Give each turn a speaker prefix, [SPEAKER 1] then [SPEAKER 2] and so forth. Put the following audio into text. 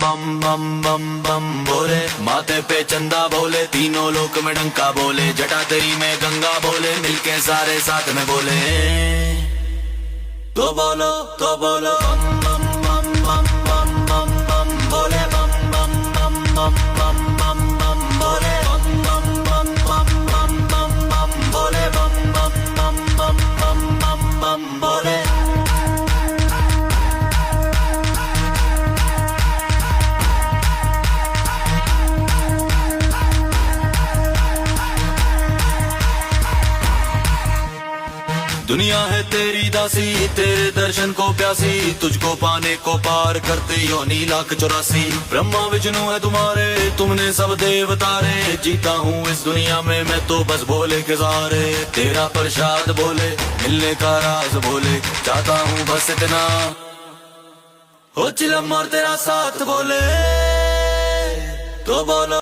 [SPEAKER 1] बम बम बम बम बोले, माथे पे चंदा बोले, तीनों लोक में डंका बोले, जटा तेरी में गंगा बोले, मिलके सारे साथ में बोले। तो बोलो बम बम बम बम बम बम बम बोले, बम बम बम बम बम बम बम बोले, बम बम बम बम बम बम बम बोले, बम बम बम बम बम बम बम बोले। दुनिया है तेरी दासी, तेरे दर्शन को प्यासी, तुझको पाने को पार करते योनी लाख 84। ब्रह्मा विष्णु है तुम्हारे, तुमने सब देवतारे, जीता हूँ इस दुनिया में मैं तो बस भोले के सहारे। तेरा प्रसाद बोले, मिलने का राज बोले, चाहता हूँ बस इतना हो चिलम और तेरा साथ बोले। तो बोलो